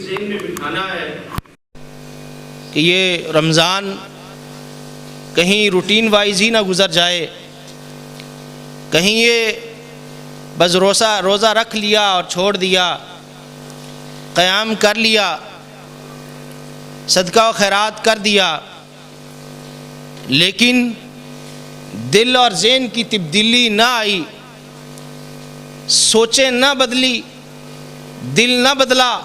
ذہن میں بٹھانا ہے کہ یہ رمضان کہیں روٹین وائز ہی نہ گزر جائے، کہیں یہ بس روزہ رکھ لیا اور چھوڑ دیا، قیام کر لیا، صدقہ و خیرات کر دیا، لیکن دل اور ذہن کی تبدیلی نہ آئی، سوچیں نہ بدلی، دل نہ بدلا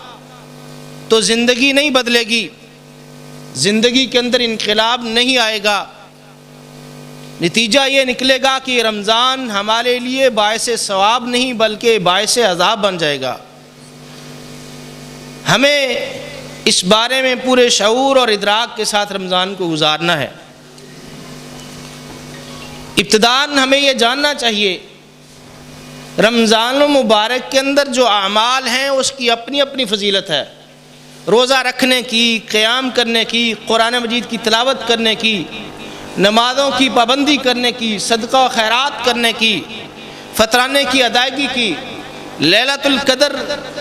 تو زندگی نہیں بدلے گی، زندگی کے اندر انقلاب نہیں آئے گا۔ نتیجہ یہ نکلے گا کہ رمضان ہمارے لیے باعث ثواب نہیں بلکہ باعث عذاب بن جائے گا۔ ہمیں اس بارے میں پورے شعور اور ادراک کے ساتھ رمضان کو گزارنا ہے۔ ابتداً ہمیں یہ جاننا چاہیے رمضان المبارک کے اندر جو اعمال ہیں اس کی اپنی اپنی فضیلت ہے۔ روزہ رکھنے کی، قیام کرنے کی، قرآن مجید کی تلاوت کرنے کی، نمازوں کی پابندی کرنے کی، صدقہ و خیرات کرنے کی، فطرانے کی ادائیگی کی، لیلۃ القدر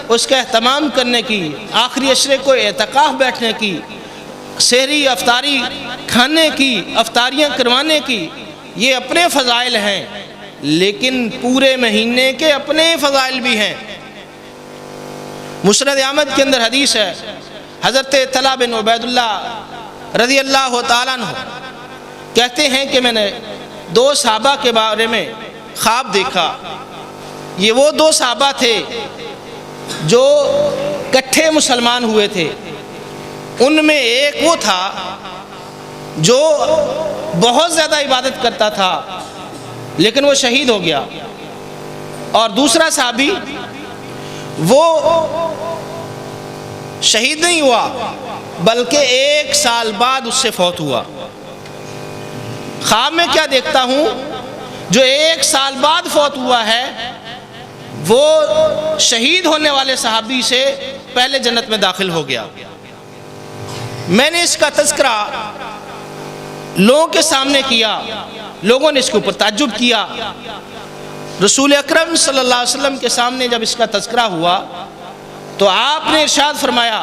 اس کا اہتمام کرنے کی، آخری عشرے کو اعتکاف بیٹھنے کی، سحری افطاری کھانے کی، افطاریاں کروانے کی، یہ اپنے فضائل ہیں، لیکن پورے مہینے کے اپنے فضائل بھی ہیں۔ مسند احمد کے اندر حدیث ہے، حضرت طلحہ بن عبید اللہ رضی اللہ تعالیٰ عنہ کہتے ہیں کہ میں نے 2 صحابہ کے بارے میں خواب دیکھا۔ یہ وہ 2 صحابہ تھے جو کٹھے مسلمان ہوئے تھے۔ ان میں ایک وہ تھا جو بہت زیادہ عبادت کرتا تھا لیکن وہ شہید ہو گیا، اور دوسرا صحابی وہ شہید نہیں ہوا بلکہ 1 سال بعد اس سے فوت ہوا۔ خواب میں کیا دیکھتا ہوں، جو 1 سال بعد فوت ہوا ہے وہ شہید ہونے والے صحابی سے پہلے جنت میں داخل ہو گیا۔ میں نے اس کا تذکرہ لوگوں کے سامنے کیا، لوگوں نے اس کے اوپر تعجب کیا۔ رسول اکرم صلی اللہ علیہ وسلم کے سامنے جب اس کا تذکرہ ہوا تو آپ نے ارشاد فرمایا،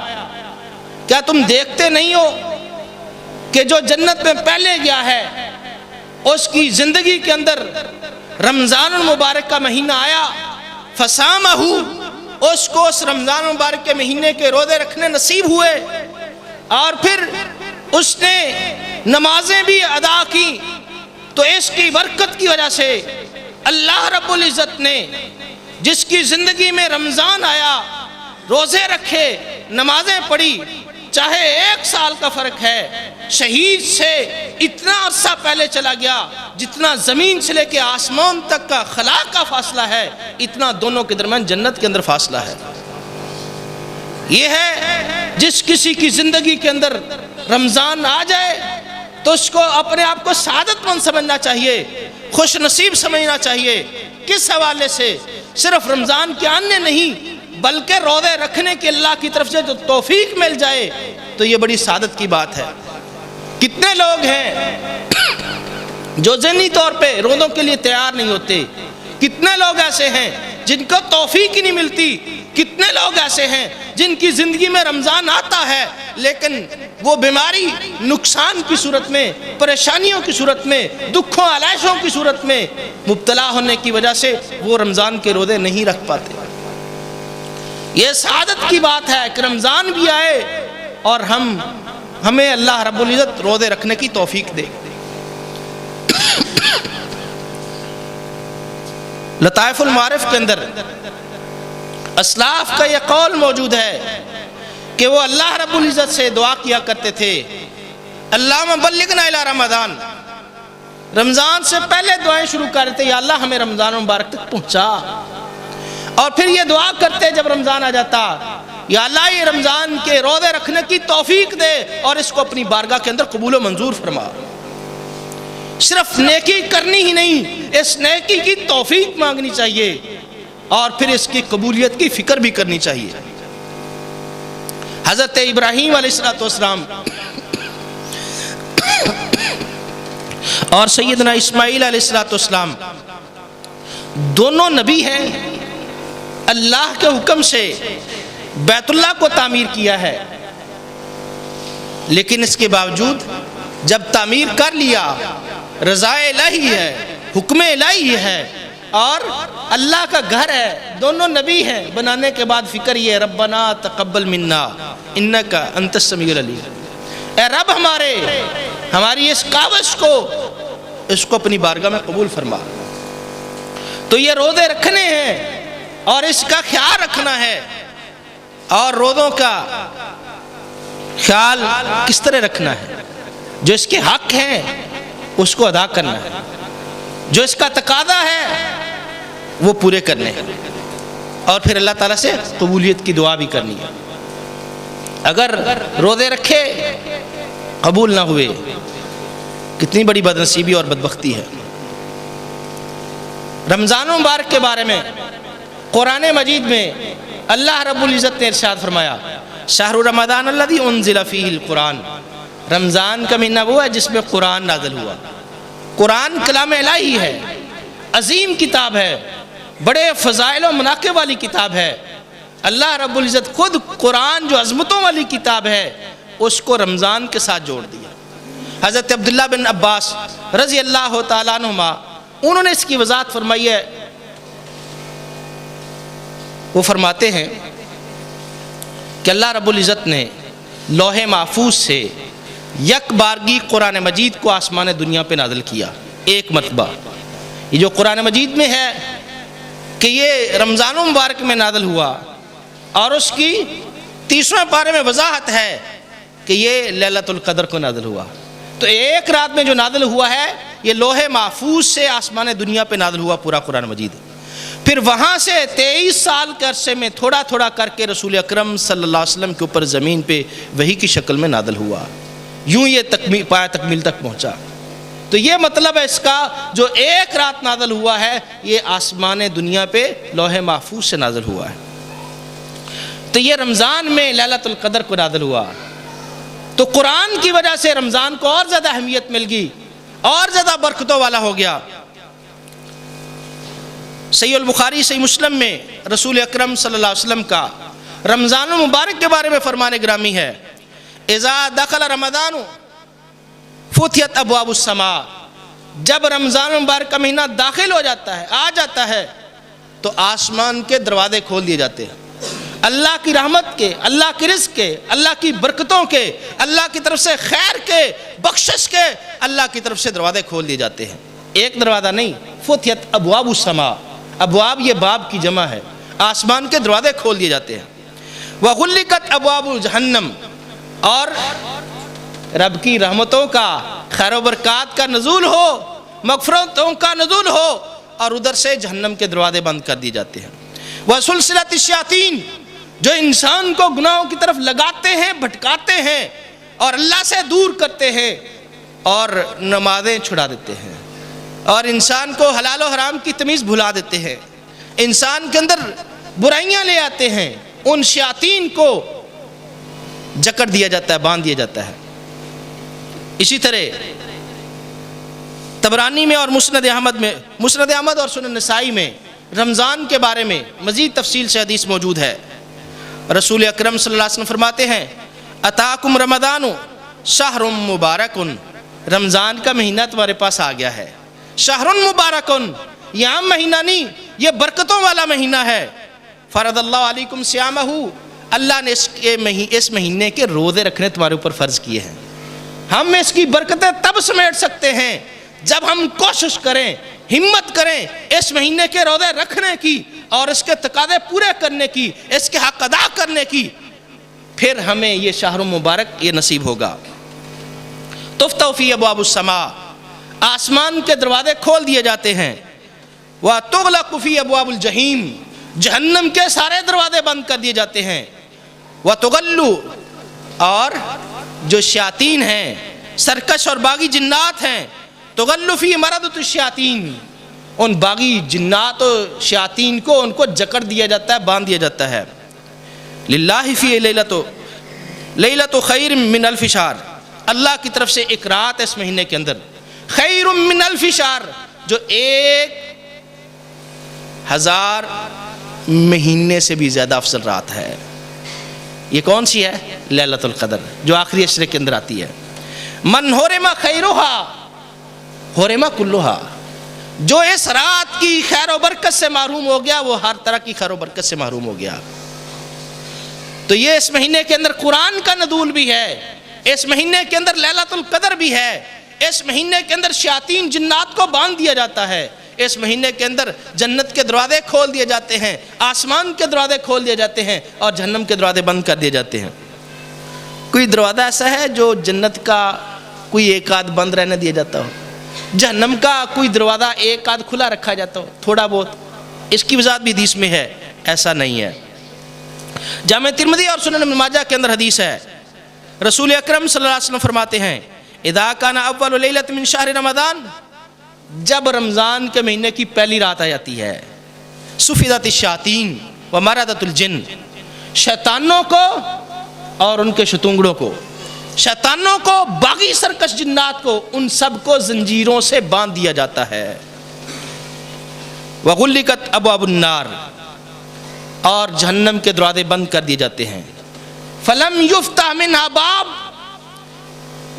کیا تم دیکھتے نہیں ہو کہ جو جنت میں پہلے گیا ہے اس کی زندگی کے اندر رمضان المبارک کا مہینہ آیا، فصامہ، اس کو اس رمضان المبارک کے مہینے کے روزے رکھنے نصیب ہوئے، اور پھر اس نے نمازیں بھی ادا کی، تو اس کی برکت کی وجہ سے اللہ رب العزت نے جس کی زندگی میں رمضان آیا، روزے رکھے، نمازیں پڑھی، چاہے 1 سال کا فرق ہے، شہید سے اتنا عرصہ پہلے چلا گیا جتنا زمین سے لے کے آسمان تک کا خلا کا فاصلہ ہے، اتنا دونوں کے درمیان جنت کے اندر فاصلہ ہے۔ یہ ہے جس کسی کی زندگی کے اندر رمضان آ جائے تو اس کو اپنے آپ کو سعادت مند سمجھنا چاہیے، خوش نصیب سمجھنا چاہیے۔ کس حوالے سے؟ صرف رمضان کے آنے نہیں بلکہ روزے رکھنے کی اللہ کی طرف سے جو توفیق مل جائے تو یہ بڑی سعادت کی بات ہے۔ کتنے لوگ ہیں جو ذہنی طور پہ روزوں کے لیے تیار نہیں ہوتے، کتنے لوگ ایسے ہیں جن کو توفیق ہی نہیں ملتی، کتنے لوگ ایسے ہیں جن کی زندگی میں رمضان آتا ہے لیکن وہ بیماری، نقصان کی صورت میں، پریشانیوں کی صورت میں، دکھوں آلائشوں کی صورت میں مبتلا ہونے کی وجہ سے وہ رمضان کے روزے نہیں رکھ پاتے۔ یہ سعادت کی بات ہے کہ رمضان بھی آئے اور ہمیں اللہ رب العزت روزے رکھنے کی توفیق دے۔ لطائف المعارف کے اندر اسلاف کا یہ قول موجود ہے کہ وہ اللہ رب العزت سے دعا کیا کرتے تھے، اللہم بلغنا الی رمضان، رمضان سے پہلے دعائیں شروع کرتے، یا اللہ ہمیں رمضان مبارک تک پہنچا، اور پھر یہ دعا کرتے جب رمضان آ جاتا، یا اللہ یہ رمضان کے روزے رکھنے کی توفیق دے اور اس کو اپنی بارگاہ کے اندر قبول و منظور فرما۔ صرف نیکی کرنی ہی نہیں، اس نیکی کی توفیق مانگنی چاہیے اور پھر اس کی قبولیت کی فکر بھی کرنی چاہیے۔ حضرت ابراہیم علیہ السلام اور سیدنا اسماعیل علیہ السلام دونوں نبی ہیں، اللہ کے حکم سے بیت اللہ کو تعمیر کیا ہے، لیکن اس کے باوجود جب تعمیر کر لیا، رضا الہی ہے، حکم الہی ہے اور اللہ کا گھر ہے، دونوں نبی ہیں، بنانے کے بعد فکر یہ ربنا تقبل منا انکا انت السمیع العلیم، اے رب ہماری اس کاوش کو اپنی بارگاہ میں قبول فرما۔ تو یہ روزے رکھنے ہیں اور اس کا خیال رکھنا ہے، اور روزوں کا خیال کس طرح رکھنا ہے؟ جو اس کے حق ہیں اس کو ادا کرنا ہے، جو اس کا تقاضا ہے وہ پورے کرنے ہیں، اور پھر اللہ تعالیٰ سے قبولیت کی دعا بھی کرنی ہے۔ اگر روزے رکھے قبول نہ ہوئے، کتنی بڑی بدنصیبی اور بدبختی ہے۔ رمضان مبارک کے بارے میں قرآن مجید میں اللہ رب العزت نے ارشاد فرمایا، شہر رمضان الذی انزل فیہ القرآن، رمضان کا مہینہ وہ ہے جس میں قرآن نازل ہوا۔ قرآن کلام الہی ہے، عظیم کتاب ہے، بڑے فضائل و مناقب والی کتاب ہے۔ اللہ رب العزت خود قرآن جو عظمتوں والی کتاب ہے اس کو رمضان کے ساتھ جوڑ دیا۔ حضرت عبداللہ بن عباس رضی اللہ تعالیٰ عنہما انہوں نے اس کی وضاحت فرمائی ہے۔ وہ فرماتے ہیں کہ اللہ رب العزت نے لوح محفوظ سے یک بارگی قرآن مجید کو آسمان دنیا پہ نازل کیا، ایک مرتبہ۔ یہ جو قرآن مجید میں ہے کہ یہ رمضان مبارک میں نازل ہوا، اور اس کی 30ویں پارے میں وضاحت ہے کہ یہ لیلۃ القدر کو نازل ہوا۔ تو ایک رات میں جو نازل ہوا ہے یہ لوح محفوظ سے آسمان دنیا پہ نازل ہوا پورا قرآن مجید۔ پھر وہاں سے 23 سال کے عرصے میں تھوڑا تھوڑا کر کے رسول اکرم صلی اللہ علیہ وسلم کے اوپر زمین پہ وحی کی شکل میں نازل ہوا، یوں یہ پایہ تکمیل تک پہنچا۔ تو یہ مطلب ہے اس کا، جو ایک رات نازل ہوا ہے یہ آسمان دنیا پہ لوح محفوظ سے نازل ہوا ہے۔ تو یہ رمضان میں لیلۃ القدر کو نازل ہوا، تو قرآن کی وجہ سے رمضان کو اور زیادہ اہمیت مل گئی، اور زیادہ برکتوں والا ہو گیا۔ صحیح البخاری صحیح مسلم میں رسول اکرم صلی اللہ علیہ وسلم کا رمضان المبارک کے بارے میں فرمان گرامی ہے، اذا دخل رمضان فتحت ابواب السماء، جب رمضان المبارک کا مہینہ داخل ہو جاتا ہے، آ جاتا ہے، تو آسمان کے دروازے کھول دیے جاتے ہیں، اللہ کی رحمت کے، اللہ کی رزق کے، اللہ کی برکتوں کے، اللہ کی طرف سے خیر کے، بخشش کے، اللہ کی طرف سے دروازے کھول دیے جاتے ہیں۔ ایک دروازہ نہیں، فتحت ابواب السماء، ابواب یہ باب کی جمع ہے، آسمان کے دروازے کھول دیے جاتے ہیں۔ وغلقت ابواب جہنم، اور رب کی رحمتوں کا، خیر و برکات کا نزول ہو، مغفرتوں کا نزول ہو، اور ادھر سے جہنم کے دروازے بند کر دیے جاتے ہیں۔ وسلسلۃ الشیاطین، جو انسان کو گناہوں کی طرف لگاتے ہیں، بھٹکاتے ہیں اور اللہ سے دور کرتے ہیں، اور نمازیں چھڑا دیتے ہیں، اور انسان کو حلال و حرام کی تمیز بھلا دیتے ہیں، انسان کے اندر برائیاں لے آتے ہیں، ان شیاطین کو جکڑ دیا جاتا ہے، باندھ دیا جاتا ہے۔ اسی طرح طبرانی میں اور مسند احمد اور سنن نسائی میں رمضان کے بارے میں مزید تفصیل سے حدیث موجود ہے۔ رسول اکرم صلی اللہ علیہ وسلم فرماتے ہیں، اتاکم رمضان شہر مبارک، رمضان کا مہینہ تمہارے پاس آ گیا ہے، شہر مبارک، یہ عام مہینہ نہیں، یہ برکتوں والا مہینہ ہے۔ فرض اللہ علیکم صیامہ، اللہ نے اس مہینے کے روزے رکھنے تمہارے اوپر فرض کیے ہیں۔ ہم اس کی برکتیں تب سمیٹ سکتے ہیں جب ہم کوشش کریں، ہمت کریں اس مہینے کے روزے رکھنے کی اور اس کے تقاضے پورے کرنے کی، اس کے حق ادا کرنے کی، پھر ہمیں یہ شہر مبارک یہ نصیب ہوگا۔ تفتح فی ابواب السماء، آسمان کے دروازے کھول دیے جاتے ہیں۔ وتغلق فی ابواب الجحیم، جہنم کے سارے دروازے بند کر دیے جاتے ہیں۔ وتغلو، اور جو شیاطین ہیں، سرکش اور باغی جنات ہیں، تغلو فی مردۃ الشیاطین، ان باغی جنات و شیاطین کو ان کو جکڑ دیا جاتا ہے، باندھ دیا جاتا ہے۔ للہ فی لیلۃ خیر من الف شہر، اللہ کی طرف سے ایک رات اس مہینے کے اندر، خیر من الف شہر، جو 1000 مہینے سے بھی زیادہ افضل رات ہے۔ یہ کون سی ہے؟ لیلۃ القدر، جو آخری عشرے کے اندر آتی ہے۔ من حرم خیرہا حرم کلہا، جو اس رات کی خیر و برکت سے محروم ہو گیا وہ ہر طرح کی خیر و برکت سے محروم ہو گیا۔ تو یہ اس مہینے کے اندر قرآن کا نزول بھی ہے، اس مہینے کے اندر لیلۃ القدر بھی ہے، اس مہینے کے اندر شیاطین جنات کو باندھ دیا جاتا ہے، اس مہینے کے اندر جنت کے دروازے کھول دیے جاتے ہیں، آسمان کے دروازے کھول دیے جاتے ہیں اور جہنم کے دروازے بند کر دیے جاتے ہیں۔ کوئی دروازہ ایسا ہے جو جنت کا کوئی ایک آدھ بند رہنے دیا جاتا ہو؟ جہنم کا کوئی دروازہ ایک آدھ کھلا رکھا جاتا ہو تھوڑا بہت؟ اس کی وضاحت بھی حدیث میں ہے، ایسا نہیں ہے۔ جامع ترمذی اور سنن ابن ماجہ کے اندر حدیث ہے، رسول اکرم صلی اللہ علیہ وسلم فرماتے ہیں اذا کان اول لیلۃ من شہر رمضان، جب رمضان کے مہینے کی پہلی رات آ جاتی ہے، سفدت الشیاطین ومردت الجن، شیطانوں کو اور ان کے شتونگڑوں کو، شیطانوں کو، باغی سرکش جنات کو، ان سب کو زنجیروں سے باندھ دیا جاتا ہے۔ وغلقت ابواب النار، اور جہنم کے دروازے بند کر دیے جاتے ہیں۔ فلم یفتح منہا باب،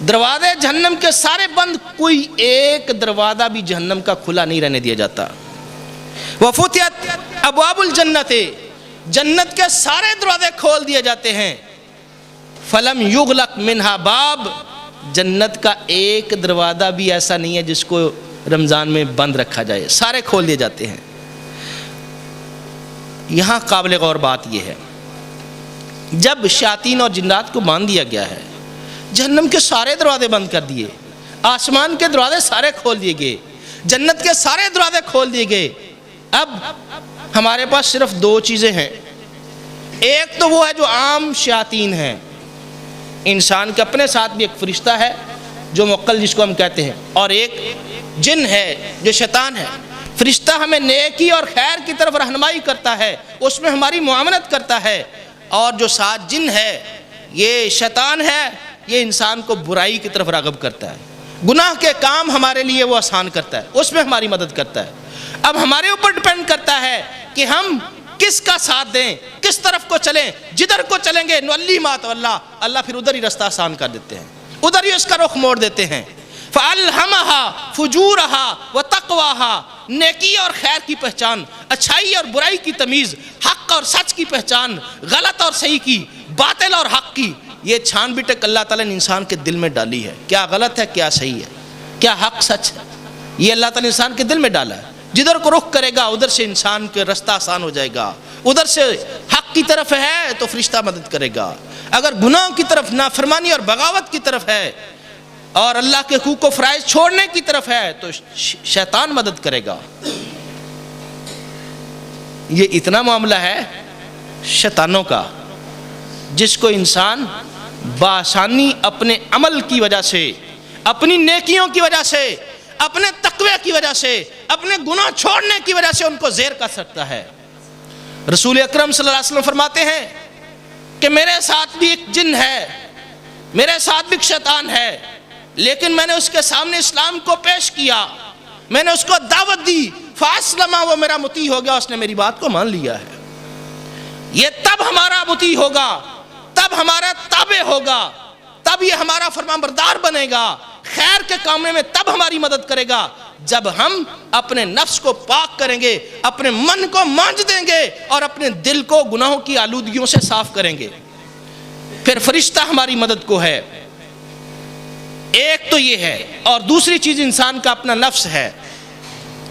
دروازے جہنم کے سارے بند، کوئی ایک دروازہ بھی جہنم کا کھلا نہیں رہنے دیا جاتا۔ وفتحت ابواب الجنت، جنت کے سارے دروازے کھول دیے جاتے ہیں۔ فلم یغلق منہا باب، جنت کا ایک دروازہ بھی ایسا نہیں ہے جس کو رمضان میں بند رکھا جائے، سارے کھول دیے جاتے ہیں۔ یہاں قابل غور بات یہ ہے، جب شیاطین اور جنات کو باندھ دیا گیا ہے، جہنم کے سارے دروازے بند کر دیے، آسمان کے دروازے سارے کھول دیے گئے، جنت کے سارے دروازے کھول دیے گئے، اب ہمارے پاس صرف دو چیزیں ہیں۔ ایک تو وہ ہے جو عام شیاطین ہیں، انسان کے اپنے ساتھ بھی ایک فرشتہ ہے جو موکل جس کو ہم کہتے ہیں، اور ایک جن ہے جو شیطان ہے۔ فرشتہ ہمیں نیکی اور خیر کی طرف رہنمائی کرتا ہے، اس میں ہماری معاونت کرتا ہے، اور جو ساتھ جن ہے یہ شیطان ہے، یہ انسان کو برائی کی طرف راغب کرتا ہے، گناہ کے کام ہمارے لیے وہ آسان کرتا ہے، اس میں ہماری مدد کرتا ہے۔ اب ہمارے اوپر ڈیپینڈ کرتا ہے کہ ہم کس کا ساتھ دیں، کس طرف کو چلیں۔ جدھر کو چلیں گے نولی ما تولیٰ، اللہ پھر ادھر ہی رستہ آسان کر دیتے ہیں، ادھر ہی اس کا رخ موڑ دیتے ہیں۔ فَأَلْهَمَهَا فُجُورَهَا وَتَقْوَاهَا، نیکی اور خیر کی پہچان، اچھائی اور برائی کی تمیز، حق اور سچ کی پہچان، غلط اور صحیح کی، باطل اور حق کی، یہ چھان بیٹک اللہ تعالیٰ نے انسان کے دل میں ڈالی ہے۔ کیا غلط ہے، کیا صحیح ہے، کیا حق سچ ہے، یہ اللہ تعالیٰ نے انسان کے دل میں ڈالا ہے۔ جدھر کو رخ کرے گا ادھر سے انسان کے رستہ آسان ہو جائے گا، ادھر سے حق کی طرف ہے تو فرشتہ مدد کرے گا، اگر گناہ کی طرف، نافرمانی اور بغاوت کی طرف ہے اور اللہ کے حقوق و فرائض چھوڑنے کی طرف ہے تو شیطان مدد کرے گا۔ یہ اتنا معاملہ ہے شیطانوں کا جس کو انسان بآسانی اپنے عمل کی وجہ سے، اپنی نیکیوں کی وجہ سے، اپنے تقوی کی وجہ سے، اپنے گناہ چھوڑنے کی وجہ سے ان کو زیر کر سکتا ہے۔ رسول اکرم صلی اللہ علیہ وسلم فرماتے ہیں کہ میرے ساتھ بھی ایک جن ہے، میرے ساتھ بھی ایک شیطان ہے، لیکن میں نے اس کے سامنے اسلام کو پیش کیا، میں نے اس کو دعوت دی، فاسلما، وہ میرا مطیع ہو گیا، اس نے میری بات کو مان لیا ہے۔ یہ تب ہمارا مطیع ہوگا، تب ہمارا تابع ہوگا، تب یہ ہمارا فرمانبردار بنے گا، خیر کے کاموں میں تب ہماری مدد کرے گا جب ہم اپنے نفس کو پاک کریں گے، اپنے من کو مانج دیں گے اور اپنے دل کو گناہوں کی آلودگیوں سے صاف کریں گے، پھر فرشتہ ہماری مدد کو ہے۔ ایک تو یہ ہے، اور دوسری چیز انسان کا اپنا نفس ہے۔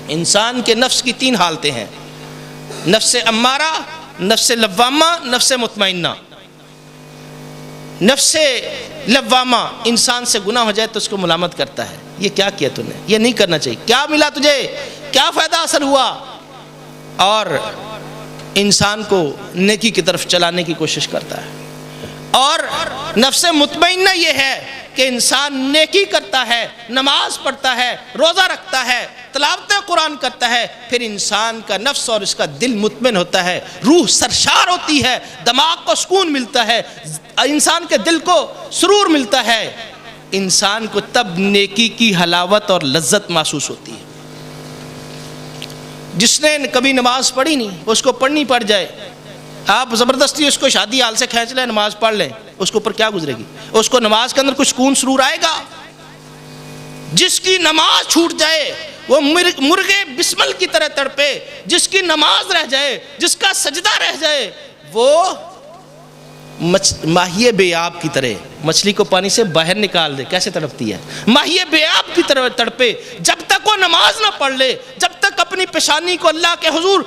انسان کے نفس کی تین حالتیں ہیں، نفس امارہ، نفس لوامہ، نفس مطمئنہ۔ نفس لوامہ انسان سے گناہ ہو جائے تو اس کو ملامت کرتا ہے، یہ کیا کیا تو نے، یہ نہیں کرنا چاہیے، کیا ملا تجھے، کیا فائدہ حاصل ہوا، اور انسان کو نیکی کی طرف چلانے کی کوشش کرتا ہے۔ اور نفس مطمئنہ یہ ہے کہ انسان نیکی کرتا ہے، نماز پڑھتا ہے، روزہ رکھتا ہے، تلاوت قرآن کرتا ہے، پھر انسان کا نفس اور اس کا دل مطمئن ہوتا ہے، روح سرشار ہوتی ہے، دماغ کو سکون ملتا ہے، انسان کے دل کو سرور ملتا ہے، انسان کو تب نیکی کی حلاوت اور لذت محسوس ہوتی ہے۔ جس نے کبھی نماز پڑھی نہیں، اس کو پڑھنی پڑ جائے، آپ زبردستی اس کو شادی حال سے کھینچ لیں نماز پڑھ لیں، اس کے اوپر کیا گزرے گی؟ اس کو نماز کے اندر کچھ سکون سرور آئے گا؟ جس کی نماز چھوٹ جائے وہ مرغے بسمل کی طرح تڑپے، جس کی نماز رہ جائے، جس کا سجدہ رہ جائے، وہ ماہی بے آب کی طرح، مچھلی کو پانی سے باہر نکال دے کیسے تڑپتی ہے، ماہی بے آب کی طرح تڑپے۔ جب تک وہ نماز نہ پڑھ لے، جب تک اپنی پیشانی کو اللہ کے حضور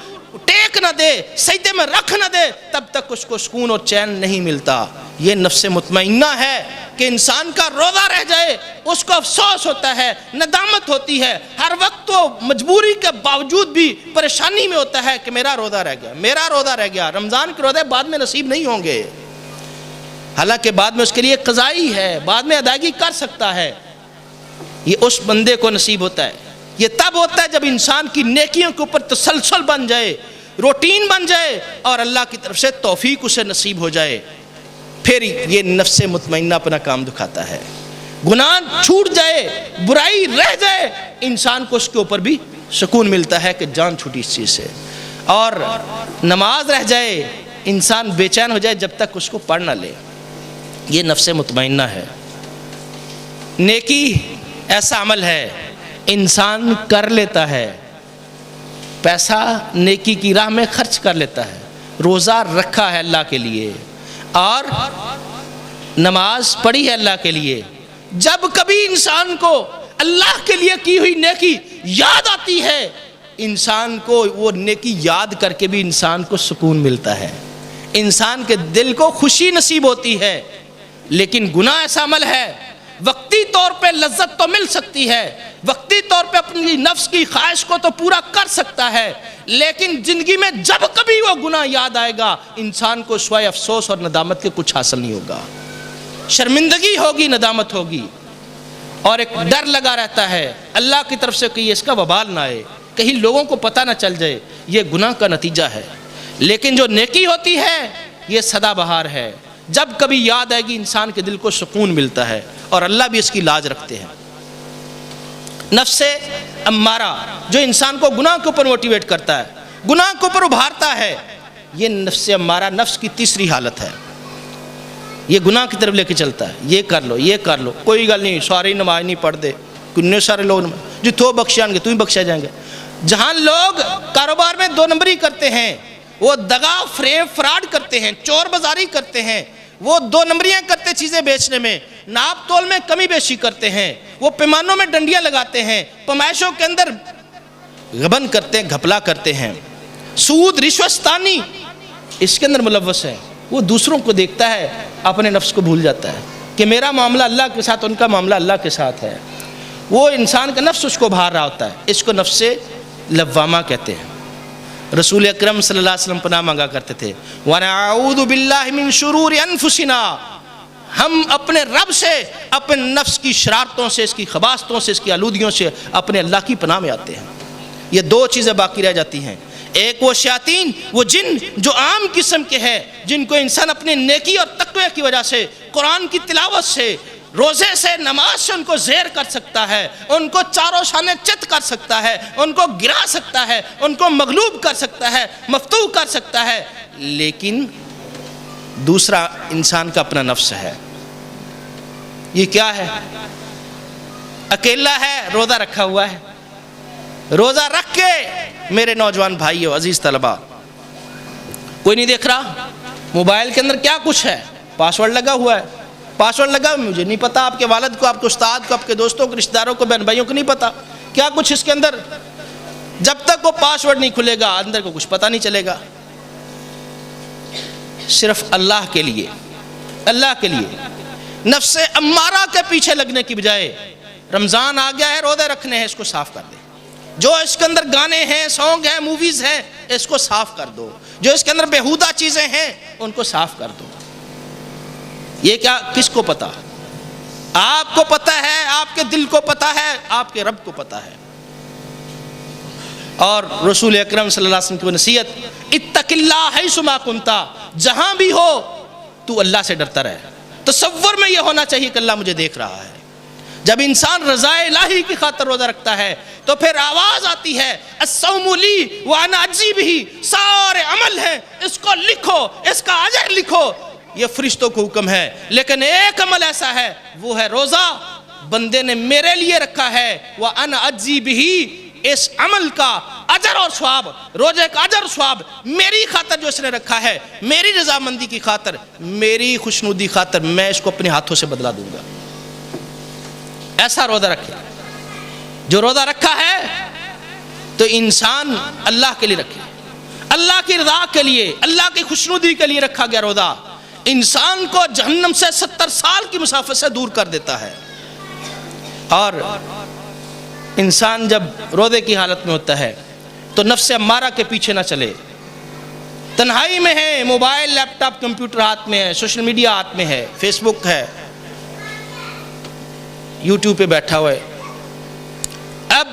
ٹیک نہ دے، سجدے میں رکھ نہ دے، تب تک اس کو سکون اور چین نہیں ملتا۔ یہ نفس مطمئنہ ہے کہ انسان کا روزہ رہ جائے اس کو افسوس ہوتا ہے، ندامت ہوتی ہے، ہر وقت وہ مجبوری کے باوجود بھی پریشانی میں ہوتا ہے کہ میرا روزہ رہ گیا، میرا روزہ رہ گیا۔ رمضان کے روزے بعد میں نصیب نہیں ہوں گے، حالانکہ بعد میں اس کے لیے قضائی ہے، بعد میں ادائیگی کر سکتا ہے، یہ اس بندے کو نصیب ہوتا ہے۔ یہ تب ہوتا ہے جب انسان کی نیکیوں کے اوپر تسلسل بن جائے، روٹین بن جائے اور اللہ کی طرف سے توفیق اسے نصیب ہو جائے، پھر یہ نفس مطمئنہ اپنا کام دکھاتا ہے۔ گناہ چھوٹ جائے، برائی رہ جائے، انسان کو اس کے اوپر بھی سکون ملتا ہے کہ جان چھوٹی اس چیز سے، اور نماز رہ جائے انسان بے چین ہو جائے جب تک اس کو پڑھ نہ لے۔ یہ نفس مطمئنہ ہے۔ نیکی ایسا عمل ہے انسان کر لیتا ہے، پیسہ نیکی کی راہ میں خرچ کر لیتا ہے، روزہ رکھا ہے اللہ کے لیے اور نماز پڑھی ہے اللہ کے لیے۔ جب کبھی انسان کو اللہ کے لیے کی ہوئی نیکی یاد آتی ہے، انسان کو وہ نیکی یاد کر کے بھی انسان کو سکون ملتا ہے، انسان کے دل کو خوشی نصیب ہوتی ہے۔ لیکن گناہ ایسا عمل ہے وقتی طور پہ لذت تو مل سکتی ہے، وقتی طور پہ اپنی نفس کی خواہش کو تو پورا کر سکتا ہے، لیکن زندگی میں جب کبھی وہ گناہ یاد آئے گا انسان کو سوائے افسوس اور ندامت کے کچھ حاصل نہیں ہوگا، شرمندگی ہوگی، ندامت ہوگی، اور ایک ڈر لگا رہتا ہے اللہ کی طرف سے کہ اس کا وبال نہ آئے، کہیں لوگوں کو پتہ نہ چل جائے، یہ گناہ کا نتیجہ ہے۔ لیکن جو نیکی ہوتی ہے یہ سدا بہار ہے، جب کبھی یاد آئے گی انسان کے دل کو سکون ملتا ہے، اور اللہ بھی اس کی لاج رکھتے ہیں۔ نفس امارہ جو انسان کو گناہ کے اوپر موٹیویٹ کرتا ہے، گناہ کے اوپر ابھارتا ہے، یہ نفس امارہ نفس کی تیسری حالت ہے، یہ گناہ کی طرف لے کے چلتا ہے، یہ کر لو، یہ کر لو، کوئی گل نہیں، ساری نماز نہیں پڑھ دے، کتنے سارے لوگ جو تو بخشیں گے تو ہی بخشے جائیں گے۔ جہاں لوگ کاروبار میں دو نمبری کرتے ہیں، وہ دغا فریب فراڈ کرتے ہیں، چور بازاری کرتے ہیں، وہ دو نمبریاں کرتے چیزیں بیچنے میں، ناپ تول میں کمی بیشی کرتے ہیں، وہ پیمانوں میں ڈنڈیاں لگاتے ہیں، پیمائشوں کے اندر غبن کرتے ہیں، گھپلا کرتے ہیں، سود رشوتستانی اس کے اندر ملوث ہے۔ وہ دوسروں کو دیکھتا ہے، اپنے نفس کو بھول جاتا ہے کہ میرا معاملہ اللہ کے ساتھ، ان کا معاملہ اللہ کے ساتھ ہے۔ وہ انسان کا نفس اس کو بھار رہا ہوتا ہے، اس کو نفس لوامہ کہتے ہیں۔ رسول اکرم صلی اللہ علیہ وسلم پناہ مانگا کرتے تھے، وَنَعُوذُ بِاللَّهِ مِن شُرُورِ أَنفُسِنَا، ہم اپنے رب سے، اپنے نفس کی شرارتوں سے، اس کی خباثتوں سے، اس کی آلودگیوں سے اپنے اللہ کی پناہ میں آتے ہیں۔ یہ دو چیزیں باقی رہ جاتی ہیں، ایک وہ شیاطین، وہ جن جو عام قسم کے ہیں، جن کو انسان اپنے نیکی اور تقوی کی وجہ سے، قرآن کی تلاوت سے، روزے سے، نماز سے ان کو زیر کر سکتا ہے، ان کو چاروں شانے چت کر سکتا ہے، ان کو گرا سکتا ہے، ان کو مغلوب کر سکتا ہے، مفتوح کر سکتا ہے۔ لیکن دوسرا انسان کا اپنا نفس ہے۔ یہ کیا ہے؟ اکیلا ہے، روزہ رکھا ہوا ہے، روزہ رکھ کے میرے نوجوان بھائیو، عزیز طلبہ، کوئی نہیں دیکھ رہا، موبائل کے اندر کیا کچھ ہے، پاسورڈ لگا ہوا ہے، پاسورڈ لگا، مجھے نہیں پتا، آپ کے والد کو، آپ کے استاد کو، آپ کے دوستوں کو، رشتہ داروں کو، بہن بھائیوں کو نہیں پتا کیا کچھ اس کے اندر۔ جب تک وہ پاسورڈ نہیں کھلے گا اندر کو کچھ پتہ نہیں چلے گا۔ صرف اللہ کے لیے، اللہ کے لیے نفس امارہ کے پیچھے لگنے کی بجائے، رمضان آ گیا ہے، روزے رکھنے ہیں، اس کو صاف کر دے۔ جو اس کے اندر گانے ہیں، سانگ ہیں، موویز ہیں، اس کو صاف کر دو۔ جو اس کے اندر بیہودہ چیزیں ہیں ان کو صاف کر دو۔ یہ کیا، کس کو پتا؟ آپ کو پتا ہے، آپ کے دل کو پتا ہے، آپ کے رب کو پتا ہے۔ اور رسول اکرم صلی اللہ علیہ وسلم کی نصیحت، اتق اللہ حیث ما کنت، جہاں بھی ہو تو اللہ سے ڈرتا رہے۔ تصور میں یہ ہونا چاہیے کہ اللہ مجھے دیکھ رہا ہے۔ جب انسان رضا الہی کی خاطر روزہ رکھتا ہے تو پھر آواز آتی ہے الصوم لی وانا اجزی بہ، سارے عمل ہیں اس کو لکھو، اس کا اجر لکھو، یہ فرشتوں کو حکم ہے، لیکن ایک عمل ایسا ہے وہ ہے روزہ، بندے نے میرے لیے رکھا ہے وانا اجزی بہ، اس عمل کا اجر اور ثواب، روزے کا اجر اور ثواب میری خاطر جو اس نے رکھا ہے، میری رضامندی کی خاطر، میری خوشنودی خاطر میں اس کو اپنے ہاتھوں سے بدلا دوں گا۔ ایسا روزہ رکھے، جو روزہ رکھا ہے تو انسان اللہ کے لیے رکھے، اللہ کی رضا کے لیے، اللہ کی خوشنودی کے لیے رکھا گیا روزہ انسان کو جہنم سے 70 سال کی مسافت سے دور کر دیتا ہے۔ اور انسان جب روزے کی حالت میں ہوتا ہے تو نفس امارہ کے پیچھے نہ چلے، تنہائی میں ہے، موبائل، لیپ ٹاپ، کمپیوٹر ہاتھ میں ہے، سوشل میڈیا ہاتھ میں ہے، فیس بک ہے، یوٹیوب پہ بیٹھا ہوا ہے، اب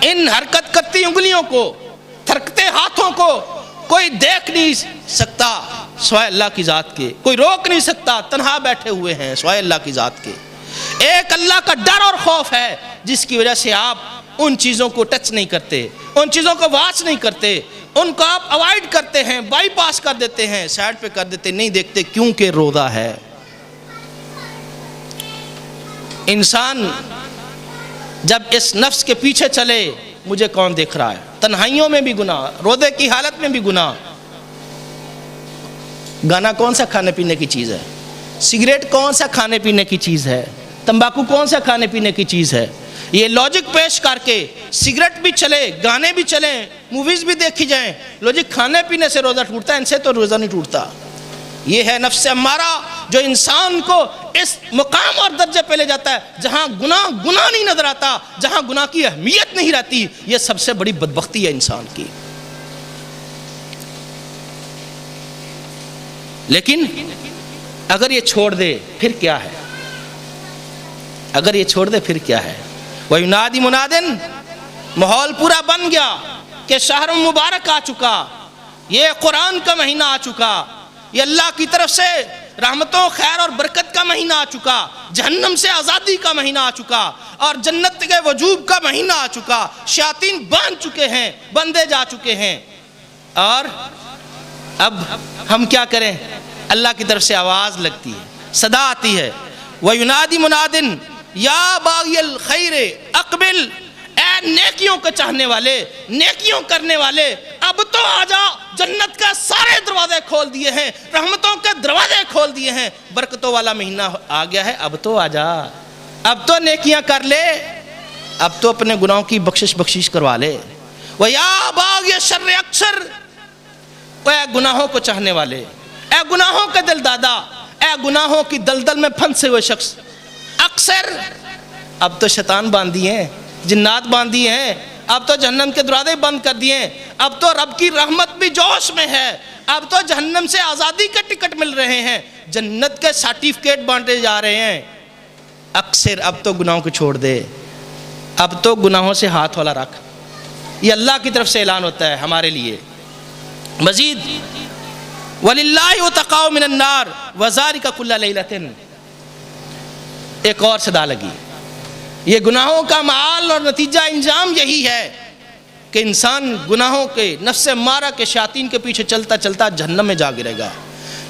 ان حرکت کرتی انگلیوں کو، تھرکتے ہاتھوں کو کوئی دیکھ نہیں سکتا سوائے اللہ کی ذات کے، کوئی روک نہیں سکتا، تنہا بیٹھے ہوئے ہیں سوائے اللہ کی ذات کے۔ ایک اللہ کا ڈر اور خوف ہے جس کی وجہ سے آپ ان چیزوں کو ٹچ نہیں کرتے، ان چیزوں کو واچ نہیں کرتے، ان کو آپ اوائڈ کرتے ہیں، بائی پاس کر دیتے ہیں، سائڈ پہ کر دیتے، نہیں دیکھتے، کیونکہ روزہ ہے۔ انسان جب اس نفس کے پیچھے چلے مجھے کون دیکھ رہا ہے، تنہائیوں میں بھی گناہ، روزے کی حالت میں بھی گناہ۔ گانا کون سا کھانے پینے کی چیز ہے؟ سگریٹ کون سا کھانے پینے کی چیز ہے؟ تمباکو کون سا کھانے پینے کی چیز ہے؟ یہ لاجک پیش کر کے سگریٹ بھی چلے، گانے بھی چلیں، موویز بھی دیکھی جائیں، لاجک کھانے پینے سے روزہ ٹوٹتا ہے، ان سے تو روزہ نہیں ٹوٹتا۔ یہ ہے نفس امارہ جو انسان کو اس مقام اور درجے پہ لے جاتا ہے جہاں گناہ نہیں نظر آتا، جہاں گناہ کی اہمیت نہیں رہتی۔ یہ سب سے بڑی بدبختی ہے انسان کی۔ لیکن اگر یہ چھوڑ دے پھر کیا ہے؟ اگر یہ چھوڑ دے پھر کیا ہے؟ وَيُنَادِ مُنَادٍ، ماحول پورا بن گیا کہ شہر مبارک آ چکا، یہ قرآن کا مہینہ آ چکا، یہ اللہ کی طرف سے رحمتوں، خیر اور برکت کا مہینہ آ چکا، جہنم سے آزادی کا مہینہ آ چکا، اور جنت کے وجوب کا مہینہ آ چکا، شیاطین باندھ چکے ہیں، بندے جا چکے ہیں، اور اب ہم کیا کریں؟ اللہ کی طرف سے آواز لگتی ہے، صدا آتی ہے، وَيُنَادِ مُنَادٍ یا باغی الخیر اقبل، اے نیکیوں کے چاہنے والے، نیکیوں کرنے والے، اب تو آجا، جنت کے سارے دروازے کھول دیے ہیں، رحمتوں کے دروازے کھول دیے ہیں، برکتوں والا مہینہ آ گیا ہے، اب تو آجا، اب تو نیکیاں کر لے، اب تو اپنے گناہوں کی بخشش کروا لے۔ وَيَا بَاغِيَ الشَّرِّ اکثر، اے گناہوں کو چاہنے والے، اے گناہوں کے دل دادا، اے گناہوں کی دلدل میں پھنسے ہوئے شخص، اکثر اب تو شیطان باندھی ہیں، جنات باندھی ہیں، اب تو جہنم کے دروازے بند کر دیے ہیں، اب تو رب کی رحمت بھی جوش میں ہے، اب تو جہنم سے آزادی کے ٹکٹ مل رہے ہیں، جنت کے سرٹیفکیٹ بانٹے جا رہے ہیں۔ اکثر اب تو گناہوں کو چھوڑ دے، اب تو گناہوں سے ہاتھ والا رکھ۔ یہ اللہ کی طرف سے اعلان ہوتا ہے ہمارے لیے۔ مزید وَلِلَّهِ وَتَقَاءُ مِنَ النَّارِ وَذَلِكَ كُلَّ لَيْلَةٍ، ایک اور صدا لگی۔ یہ گناہوں کا معال اور نتیجہ انجام یہی ہے کہ انسان گناہوں کے، نفس امارہ کے، شیاطین کے پیچھے چلتا چلتا جہنم میں جا گرے گا۔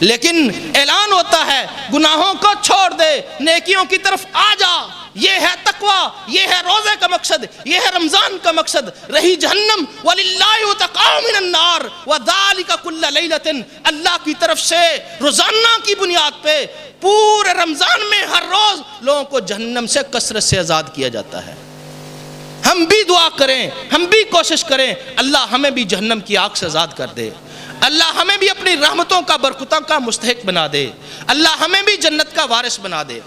لیکن اعلان ہوتا ہے گناہوں کو چھوڑ دے، نیکیوں کی طرف آ جا، یہ ہے تقویٰ، یہ ہے روزے کا مقصد، یہ ہے رمضان کا مقصد۔ رہی جہنم، وَلِلَّهِ وَتَقَاءُ مِنَ النَّارِ وَذَلِكَ كُلَّ لَيْلَةٍ، اللہ کی طرف سے روزانہ کی بنیاد پہ پورے رمضان میں ہر روز لوگوں کو جہنم سے کثرت سے آزاد کیا جاتا ہے۔ ہم بھی دعا کریں، ہم بھی کوشش کریں، اللہ ہمیں بھی جہنم کی آگ سے آزاد کر دے، اللہ ہمیں بھی اپنی رحمتوں کا، برکتوں کا مستحق بنا دے، اللہ ہمیں بھی جنت کا وارث بنا دے۔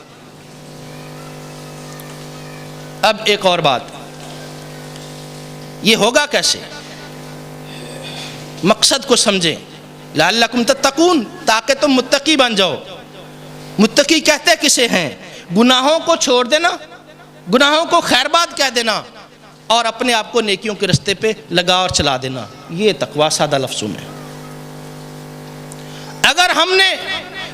اب ایک اور بات، یہ ہوگا کیسے؟ مقصد کو سمجھیں، لعلکم تتقون، تاکہ تم متقی بن جاؤ۔ متقی کہتے کسے ہیں؟ گناہوں کو چھوڑ دینا، گناہوں کو خیر بات کہہ دینا، اور اپنے آپ کو نیکیوں کے رستے پہ لگا اور چلا دینا، یہ تقویٰ سادہ لفظوں میں۔ اگر ہم نے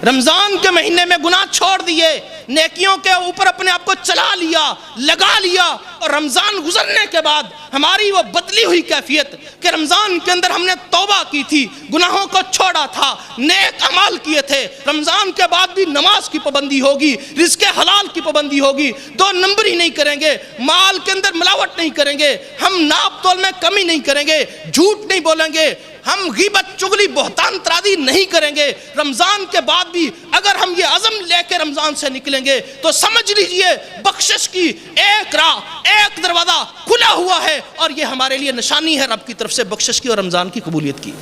رمضان کے مہینے میں گناہ چھوڑ دیے، نیکیوں کے اوپر اپنے آپ کو چلا لیا، لگا لیا، اور رمضان گزرنے کے بعد ہماری وہ بدلی ہوئی کیفیت کہ رمضان کے اندر ہم نے توبہ کی تھی، گناہوں کو چھوڑا تھا، نیک اعمال کیے تھے، رمضان کے بعد بھی نماز کی پابندی ہوگی، رزق حلال کی پابندی ہوگی، 2 نمبری نہیں کریں گے، مال کے اندر ملاوٹ نہیں کریں گے، ہم ناپ تول میں کمی نہیں کریں گے، جھوٹ نہیں بولیں گے، ہم غیبت چغلی بہتان ترادی نہیں کریں گے۔ رمضان کے بعد بھی اگر ہم یہ عزم لے کے رمضان سے نکلیں گے تو سمجھ لیجئے بخشش کی ایک راہ، ایک دروازہ کھلا ہوا ہے، اور یہ ہمارے لیے نشانی ہے رب کی طرف سے بخشش کی اور رمضان کی قبولیت کی۔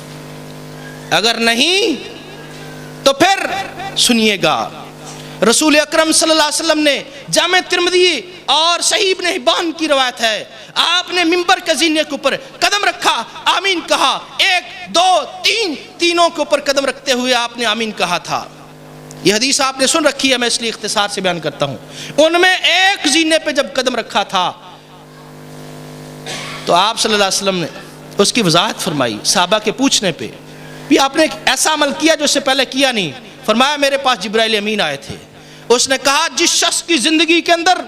اگر نہیں تو پھر سنیے گا، رسول اکرم صلی اللہ علیہ وسلم نے جامع ترمذی اور صحیح ابن حبان کی روایت ہے، آپ نے منبر کے زینے کے اوپر قدم رکھا، آمین کہا، 1 2 3 تینوں کے اوپر قدم رکھتے ہوئے آپ نے آمین کہا تھا۔ یہ حدیث آپ نے سن رکھی ہے، میں اس لیے اختصار سے بیان کرتا ہوں۔ ان میں ایک زینے پہ جب قدم رکھا تھا تو آپ صلی اللہ علیہ وسلم نے اس کی وضاحت فرمائی، صحابہ کے پوچھنے پہ بھی آپ نے ایک ایسا عمل کیا جو اس سے پہلے کیا نہیں؟ فرمایا میرے پاس جبرائیل امین آئے تھے، اس نے کہا جس شخص کی زندگی کے اندر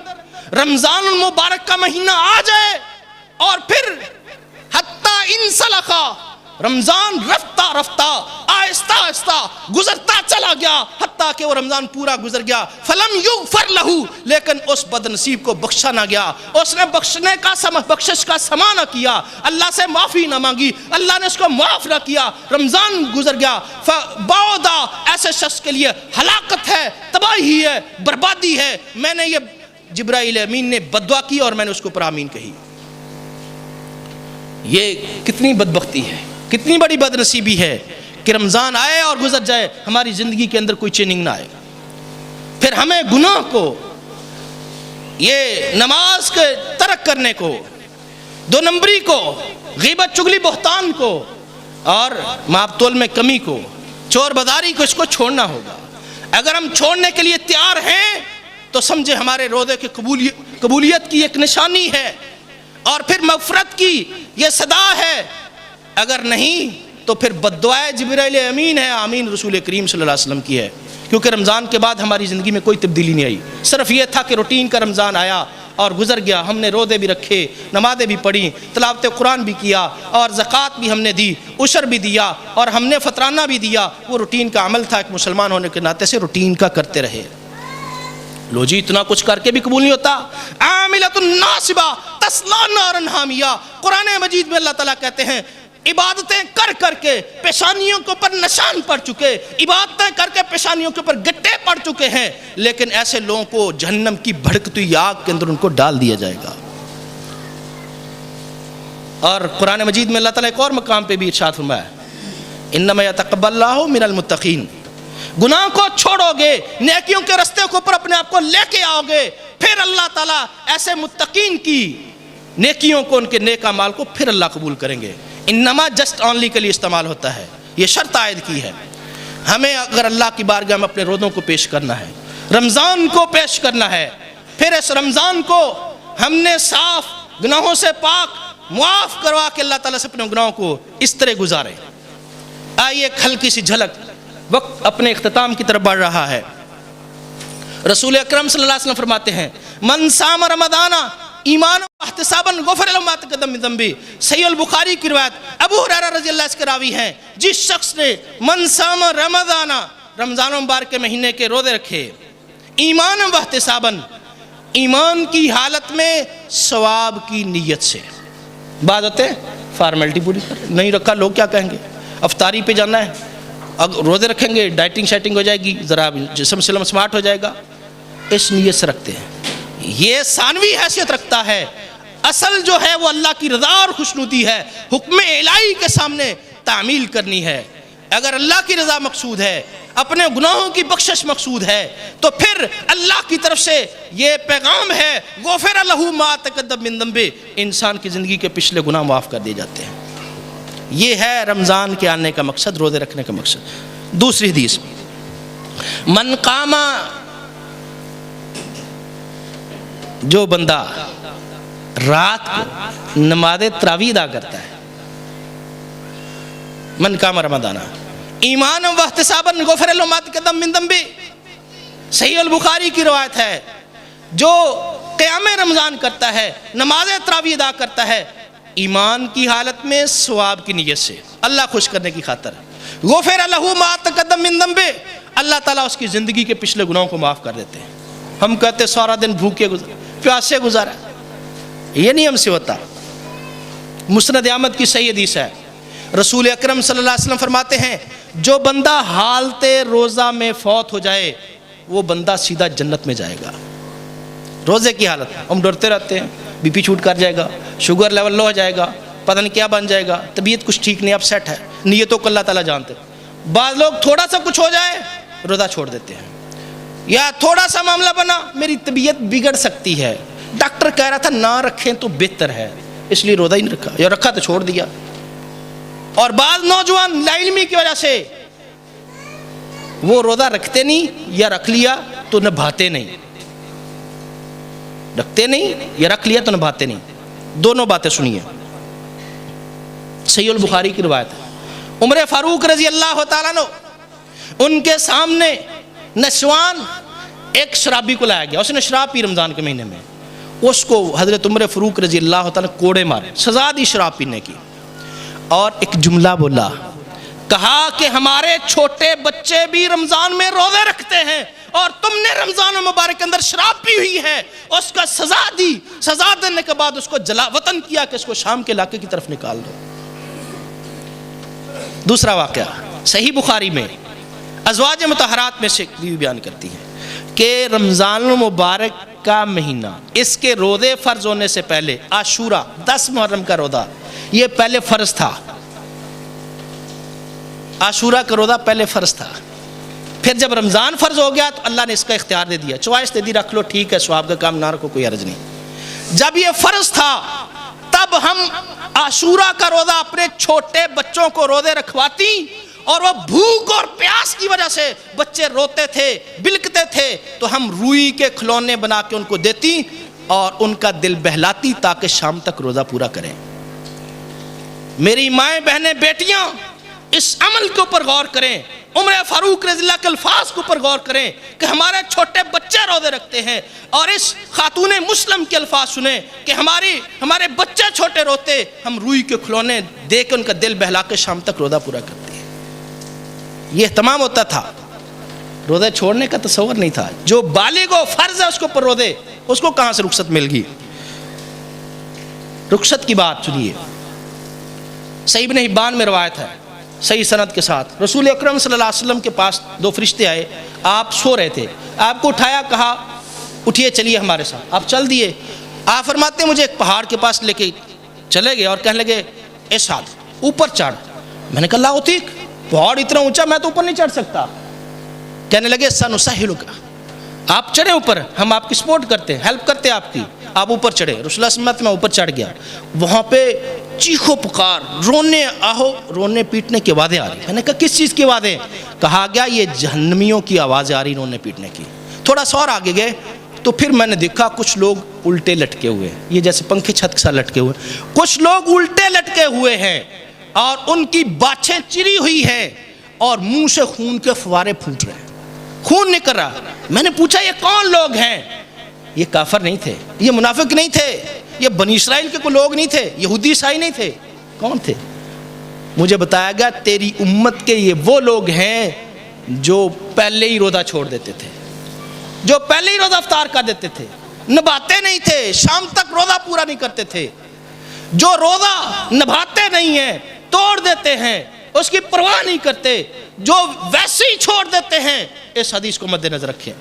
رمضان المبارک کا مہینہ آ جائے اور پھر حتی انسلخا، رمضان رفتہ رفتہ آہستہ آہستہ گزرتا چلا گیا حتیٰ کہ وہ رمضان پورا گزر گیا، فلم یغفر لہو، لیکن اس بد نصیب کو بخشا نہ گیا، اس نے بخشش کا سما نہ کیا، اللہ سے معافی نہ مانگی، اللہ نے اس کو معاف نہ کیا، رمضان گزر گیا، فبعدا، ایسے شخص کے لیے ہلاکت ہے، تباہی ہے، بربادی ہے۔ میں نے یہ جبرائیل امین نے بددعا کی اور میں نے اس کو پر آمین کہی۔ یہ کتنی بدبختی ہے، کتنی بڑی بد نصیبی ہے کہ رمضان آئے اور گزر جائے، ہماری زندگی کے اندر کوئی چیننگ نہ آئے، پھر ہمیں گناہ کو، یہ نماز کے ترک کرنے کو، 2 نمبری کو، غیبت چغلی بہتان کو، اور ماپ تول میں کمی کو، چور بازاری کو، اس کو چھوڑنا ہوگا۔ اگر ہم چھوڑنے کے لیے تیار ہیں تو سمجھے ہمارے روزے کی قبولیت کی ایک نشانی ہے اور پھر مغفرت کی یہ صدا ہے، اگر نہیں تو پھر بددعائے جبرائیل امین ہے، آمین رسول کریم صلی اللہ علیہ وسلم کی ہے، کیونکہ رمضان کے بعد ہماری زندگی میں کوئی تبدیلی نہیں آئی، صرف یہ تھا کہ روٹین کا رمضان آیا اور گزر گیا، ہم نے روزے بھی رکھے، نمازیں بھی پڑھی، تلاوت قرآن بھی کیا، اور زکوٰۃ بھی ہم نے دی، عشر بھی دیا، اور ہم نے فطرانہ بھی دیا، وہ روٹین کا عمل تھا، ایک مسلمان ہونے کے ناطے سے روٹین کا کرتے رہے۔ لو جی اتنا کچھ کر کے بھی قبول نہیں ہوتا، عاملۃ ناصبہ تصلی نارا حامیہ، قرآن مجید میں اللہ تعالیٰ کہتے ہیں عبادتیں کر کر کے پیشانیوں کے اوپر نشان پڑ چکے، عبادتیں کر کے پیشانیوں کے اوپر گٹے پڑ چکے ہیں، لیکن ایسے لوگوں کو جہنم کی بھڑکتی آگ کے اندر ان کو ڈال دیا جائے گا۔ اور قرآن مجید میں اللہ تعالیٰ ایک اور مقام پہ بھی ارشاد فرمایا ہے، انما یتقبل اللہ من المتقین، گناہ کو چھوڑو گے، نیکیوں کے رستے کے اوپر اپنے آپ کو لے کے آؤ گے، پھر اللہ تعالیٰ ایسے متقین کی نیکیوں کو، ان کے نیک اعمال کو پھر اللہ قبول کریں گے۔ انما جسٹ اونلی کے لیے استعمال ہوتا ہے، یہ شرط عائد کی ہے۔ ہمیں اگر اللہ کی بارگاہ میں اپنے روزوں کو پیش کرنا ہے، رمضان کو پیش کرنا ہے، پھر اس رمضان کو ہم نے صاف گناہوں سے پاک معاف کروا کے اللہ تعالیٰ سے اپنے گناہوں کو اس طرح گزارے۔ آئیے ایک ہلکی سی جھلک، وقت اپنے اختتام کی طرف بڑھ رہا ہے۔ رسول اکرم صلی اللہ علیہ وسلم فرماتے ہیں من صام رمضان ایمان و احتسابا غفر له ما تقدم من ذنبه، صحیح البخاری کی روایت، ابو ہریرہ رضی اللہ عنہ کے راوی ہیں، جس شخص نے من صام رمضان، رمضان مبارک کے مہینے کے روزے رکھے، ایمان و احتسابا، ایمان کی حالت میں، ثواب کی نیت سے، بعض ہوتے ہیں فارمیلٹی پوری کر نہیں رکھا لوگ کیا کہیں گے، افطاری پہ جانا ہے، اگر روزے رکھیں گے ڈائٹنگ شائٹنگ ہو جائے گی، ذرا جسم سلم سمارٹ ہو جائے گا، اس نیت سے رکھتے ہیں، یہ ثانوی حیثیت رکھتا ہے، اصل جو ہے وہ اللہ کی رضا اور خوشنودی ہے، حکم الہی کے سامنے تعمیل کرنی ہے۔ اگر اللہ کی رضا مقصود ہے، اپنے گناہوں کی بخشش مقصود ہے، تو پھر اللہ کی طرف سے یہ پیغام ہے غفر لہ ما تقدم من ذنبہ، انسان کی زندگی کے پچھلے گناہ معاف کر دیے جاتے ہیں۔ یہ ہے رمضان کے آنے کا مقصد، روزے رکھنے کا مقصد۔ دوسری حدیث، من قام، جو بندہ رات کو نماز تراویح ادا کرتا ہے، من قام رمضان، ایمان و احتساباً غفر له ما تقدم من ذنبه، صحیح البخاری کی روایت ہے، جو قیام رمضان کرتا ہے، نماز تراویح ادا کرتا ہے ایمان کی حالت میں ثواب کی نیت سے، اللہ خوش کرنے کی خاطر، غفر له ما تقدم من ذنبه، اللہ تعالیٰ اس کی زندگی کے پچھلے گناہوں کو معاف کر دیتے ہیں۔ ہم کہتے سارا دن بھوکے پیاسے گزارا، یہ نہیں ہم سے ہوتا۔ مسند احمد کی صحیح حدیث ہے، رسول اکرم صلی اللہ علیہ وسلم فرماتے ہیں جو بندہ حالت روزہ میں فوت ہو جائے وہ بندہ سیدھا جنت میں جائے گا۔ روزے کی حالت ہم ڈرتے رہتے ہیں، بی پی چھوٹ کر جائے گا، شوگر لیول لو ہو جائے گا، پتہ نہیں کیا بن جائے گا، طبیعت کچھ ٹھیک نہیں، اپ سیٹ ہے، نیتوں کو اللہ تعالیٰ جانتے ہیں۔ بعض لوگ تھوڑا سا کچھ ہو جائے روزہ چھوڑ دیتے ہیں، یا تھوڑا سا معاملہ بنا میری طبیعت بگڑ سکتی ہے، ڈاکٹر کہہ رہا تھا نہ رکھیں تو بہتر ہے، اس لیے روزہ ہی نہیں رکھا، یا رکھا تو چھوڑ دیا۔ اور بعض نوجوان لا علمی کی وجہ سے وہ روزہ رکھتے نہیں، یا رکھ لیا تو نبھاتے نہیں، رکھتے نہیں یا رکھ لیا تو نبھاتے نہیں، دونوں باتیں سنیے۔ صحیح البخاری کی روایت ہے، عمر فاروق رضی اللہ تعالیٰ عنہ ان کے سامنے نسوان ایک شرابی کو لایا گیا، اس نے شراب پی رمضان کے مہینے میں، اس کو حضرت عمر فاروق رضی اللہ تعالیٰ کوڑے مارے، سزا دی شراب پینے کی، اور ایک جملہ بولا، کہا کہ ہمارے چھوٹے بچے بھی رمضان میں روزے رکھتے ہیں اور تم نے رمضان المبارک کے اندر شراب پی ہوئی ہے، اس کا سزا دی، سزا دینے کے بعد اس کو جلا وطن کیا کہ اس کو شام کے علاقے کی طرف نکال دو۔ دوسرا واقعہ صحیح بخاری میں ازواج مطہرات میں سے بیان کرتی ہیں کہ رمضان المبارک کا مہینہ، اس کے روزے فرض ہونے سے پہلے عاشورہ 10 محرم کا روزہ یہ پہلے فرض تھا، عاشورہ کا روزہ پہلے فرض تھا، پھر جب رمضان فرض ہو گیا تو اللہ نے اس کا اختیار دے دیا، چوائس دے دی، رکھ لو ٹھیک ہے، ثواب کا کام نہ رکھو کوئی حرج نہیں۔ جب یہ فرض تھا تب ہم عاشورہ کا روزہ اپنے چھوٹے بچوں کو روزے رکھواتی، اور وہ بھوک اور پیاس کی وجہ سے بچے روتے تھے، بلکتے تھے، تو ہم روئی کے کھلونے بنا کے ان کو دیتی اور ان کا دل بہلاتی تاکہ شام تک روزہ پورا کریں۔ میری مائیں بہنیں بیٹیاں اس عمل کے اوپر غور کریں، عمر فاروق رضی اللہ کے الفاظ کے اوپر غور کریں کہ ہمارے چھوٹے بچے روزے رکھتے ہیں، اور اس خاتون مسلم کے الفاظ سنیں کہ ہمارے بچے چھوٹے روتے، ہم روئی کے کھلونے دے کے ان کا دل بہلا کے شام تک روزہ پورا کرتے ہیں۔ یہ اہتمام ہوتا تھا، روزے چھوڑنے کا تصور نہیں تھا۔ جو بالغ و فرض ہے اس کے اوپر روزے، اس کو کہاں سے رخصت مل گئی؟ رخصت کی بات سنیے، صحیح ابن حبان میں روایت ہے صحیح سند کے ساتھ، رسول اکرم صلی اللہ علیہ وسلم کے پاس 2 فرشتے آئے، آپ سو رہے تھے، آپ کو اٹھایا، کہا اٹھیے چلیے ہمارے ساتھ، آپ چل دیے۔ آپ فرماتے ہیں مجھے ایک پہاڑ کے پاس لے کے چلے گئے اور کہنے لگے اے ساتھ اوپر چڑھ۔ میں نے کہا لا اطیق، پہاڑ اتنا اونچا میں تو اوپر نہیں چڑھ سکتا۔ کہنے لگے سنسہلک، آپ چڑھے اوپر، ہم آپ کی سپورٹ کرتے ہیں، ہیلپ کرتے ہیں آپ کی، آپ اوپر چڑھے۔ رسول اللہ صلی اللہ علیہ وسلم میں اوپر چڑھ گیا، وہاں پہ چیخو پکار، رونے آہو، رونے پیٹنے کی آوازیں آ رہی۔ میں نے کہا کس چیز کی آوازیں؟ کہا گیا یہ جہنمیوں کی آوازیں آ رہی رونے پیٹنے کی۔ تھوڑا سا اور آگے گئے تو پھر میں نے دیکھا کچھ لوگ الٹے لٹکے ہوئے، یہ جیسے پنکھے چھت کے ساتھ لٹکے ہوئے، کچھ لوگ الٹے لٹکے ہوئے ہیں اور ان کی باچھیں چری ہوئی ہیں اور منہ سے خون کے فوارے پھوٹ رہے ہیں، خون نکل رہا۔ میں نے پوچھا یہ کون لوگ ہیں؟ یہ کافر نہیں تھے، یہ منافق نہیں تھے، یہ بنی اسرائیل کے کوئی لوگ نہیں تھے، یہودی عیسائی نہیں تھے، کون تھے؟ مجھے بتایا گیا تیری امت کے یہ وہ لوگ ہیں جو پہلے ہی روزہ چھوڑ دیتے تھے، جو پہلے ہی روزہ افطار کر دیتے تھے، نبھاتے نہیں تھے، شام تک روزہ پورا نہیں کرتے تھے، جو روزہ نبھاتے نہیں ہیں، توڑ دیتے ہیں، اس کی پرواہ نہیں کرتے، جو ویسے ہی چھوڑ دیتے ہیں۔ اس حدیث کو مد نظر رکھیں۔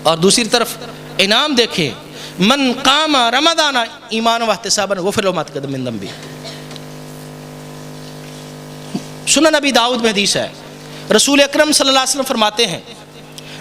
اور دوسری طرف انعام دیکھیں، من قام رمضان ایمانا واحتسابا غفر له ما تقدم من ذنبه۔ سنن نبی داؤد میں حدیث ہے، رسول اکرم صلی اللہ علیہ وسلم فرماتے ہیں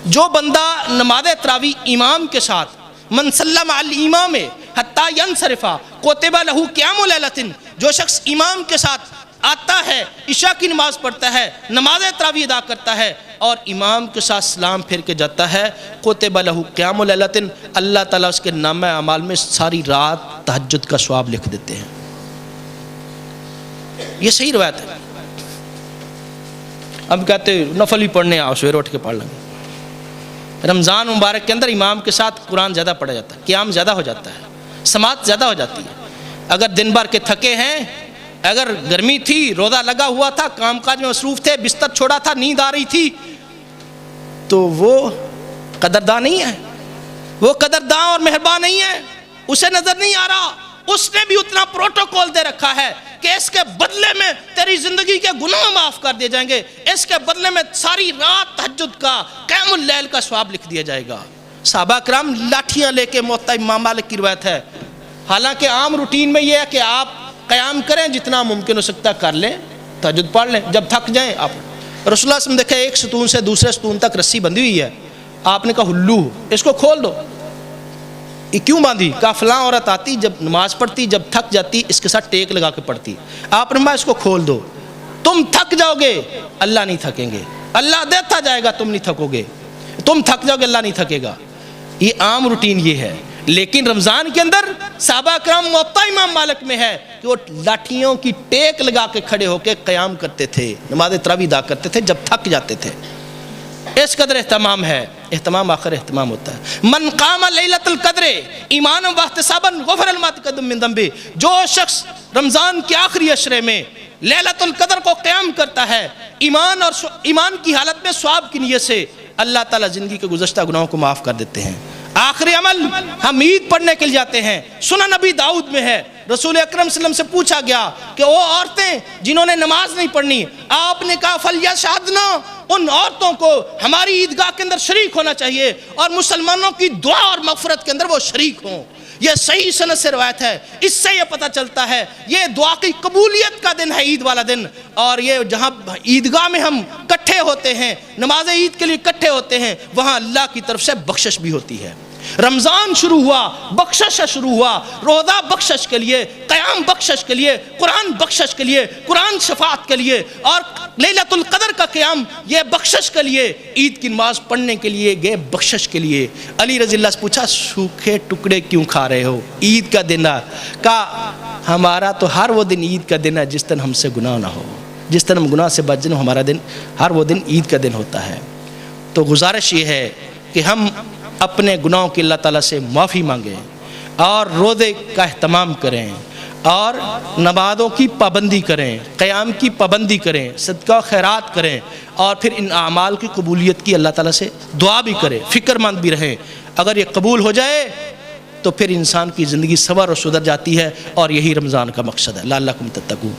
جو بندہ نماز تراویح امام کے ساتھ من سلم علی الامام حتی ینصرف کتب له قیام لیلۃ، جو شخص امام کے ساتھ آتا ہے، عشاء کی نماز پڑھتا ہے، نماز تراویح ادا کرتا ہے اور امام کے ساتھ سلام پھر کے جاتا ہے، کتب له قیام لیلۃ، اللہ تعالیٰ اس کے نامہ اعمال میں ساری رات تہجد کا ثواب لکھ دیتے ہیں۔ یہ صحیح روایت ہے۔ ہم کہتے نفل ہی پڑھنے آؤ سویرے اٹھ کے پڑھ لیں گے۔ رمضان مبارک کے اندر امام کے ساتھ قرآن زیادہ پڑھا جاتا ہے، قیام زیادہ ہو جاتا ہے، سماعت زیادہ ہو جاتی ہے۔ اگر دن بھر کے تھکے ہیں، اگر گرمی تھی، روزہ لگا ہوا تھا، کام کاج میں مصروف تھے، بستر چھوڑا تھا، نیند آ رہی تھی، تو وہ قدردان نہیں ہے، وہ قدردان اور مہربان نہیں ہے، اسے نظر نہیں آ رہا۔ اس نے بھی اتنا پروٹوکول دے رکھا ہے کہ اس کے بدلے میں تیری زندگی کے گناہ معاف کر دیے جائیں گے، اس کے بدلے میں ساری رات تہجد کا، قیام اللیل کا ثواب لکھ دیا جائے گا۔ صحابہ کرام لاٹھیاں لے کے موطا امام مالک کی روایت ہے، حالانکہ عام روٹین میں یہ ہے کہ آپ قیام کریں، جتنا ممکن ہو سکتا کر لیں، تہجد پڑھ لیں، جب تھک جائیں آپ۔ رسول اللہ صلی اللہ علیہ وسلم دیکھیں ایک ستون سے دوسرے ستون تک رسی بندھی ہوئی ہے، آپ نے کہا ہلو، اس کو کھول دو۔ یہ کیوں باندھی؟ کہا فلاں عورت آتی، جب نماز پڑھتی، جب تھک جاتی اس کے ساتھ ٹیک لگا کے پڑھتی، آپ نے کہا اس کو کھول دو، تم تھک جاؤ گے اللہ نہیں تھکیں گے، اللہ دیتا جائے گا، تم نہیں تھکو گے، تم تھک جاؤ گے اللہ نہیں تھکے گا۔ یہ عام روٹین یہ ہے، لیکن رمضان کے اندر صحابہ کرام موطا امام مالک میں ہے کہ وہ لاٹھیوں کی ٹیک لگا کے کھڑے ہو کے قیام کرتے تھے، نماز تراویح ادا کرتے تھے جب تھک جاتے تھے۔ اس قدر اہتمام ہے، اہتمام آخر اہتمام ہوتا ہے۔ من قام لیلۃ القدر ایمانا واحتسابا غفر له ما تقدم من ذنبه، جو شخص رمضان کے آخری عشرے میں لیلۃ القدر کو قیام کرتا ہے ایمان کی حالت میں ثواب کی نیت سے، اللہ تعالیٰ زندگی کے گزشتہ گناہوں کو معاف کر دیتے ہیں۔ آخری عمل ہم عید پڑھنے کے لیے جاتے ہیں، سنن نبی داؤد میں ہے، رسول اکرم صلی اللہ علیہ وسلم سے پوچھا گیا کہ وہ عورتیں جنہوں نے نماز نہیں پڑھنی، آپ نے کہا فلیشہدنا، ان عورتوں کو ہماری عیدگاہ کے اندر شریک ہونا چاہیے اور مسلمانوں کی دعا اور مغفرت کے اندر وہ شریک ہوں۔ یہ صحیح سند سے روایت ہے، اس سے یہ پتہ چلتا ہے یہ دعا کی قبولیت کا دن ہے عید والا دن، اور یہ جہاں عیدگاہ میں ہم کٹھے ہوتے ہیں، نماز عید کے لیے کٹھے ہوتے ہیں، وہاں اللہ کی طرف سے بخشش بھی ہوتی ہے۔ رمضان شروع ہوا، بخشش شروع ہوا، روزہ بخشش کے لیے، قیام بخشش کے لیے، قرآن بخشش کے لیے، قرآن شفاعت کے لیے، اور لیلۃ القدر کا قیام یہ بخشش کے لیے، عید کی نماز پڑھنے کے لیے گئے بخشش کے لیے۔ علی رضی اللہ سے پوچھا سوکھے ٹکڑے کیوں کھا رہے ہو، عید کا دن ہے؟ کہا ہمارا تو ہر وہ دن عید کا دن ہے جس دن ہم سے گناہ نہ ہو، جس دن ہم گناہ سے بچ جائیں، ہمارا دن ہر وہ دن عید کا دن ہوتا ہے۔ تو گزارش یہ ہے کہ ہم اپنے گناہوں کی اللہ تعالیٰ سے معافی مانگیں اور روزے کا اہتمام کریں اور نمازوں کی پابندی کریں، قیام کی پابندی کریں، صدقہ و خیرات کریں، اور پھر ان اعمال کی قبولیت کی اللہ تعالیٰ سے دعا بھی کریں، فکر مند بھی رہیں۔ اگر یہ قبول ہو جائے تو پھر انسان کی زندگی سنور و سدھر جاتی ہے، اور یہی رمضان کا مقصد ہے، لعلکم تتقون۔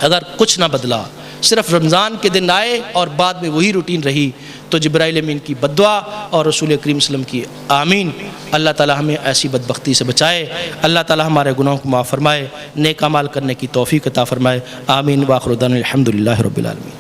اگر کچھ نہ بدلا، صرف رمضان کے دن آئے اور بعد میں وہی روٹین رہی، تو جبرائیل امین کی بددعا اور رسول کریم صلی اللہ علیہ وسلم کی آمین۔ اللہ تعالی ہمیں ایسی بدبختی سے بچائے، اللہ تعالی ہمارے گناہوں کو معاف فرمائے، نیک اعمال کرنے کی توفیق عطا فرمائے، آمین۔ وآخر دعوانا الحمدللہ رب العالمین۔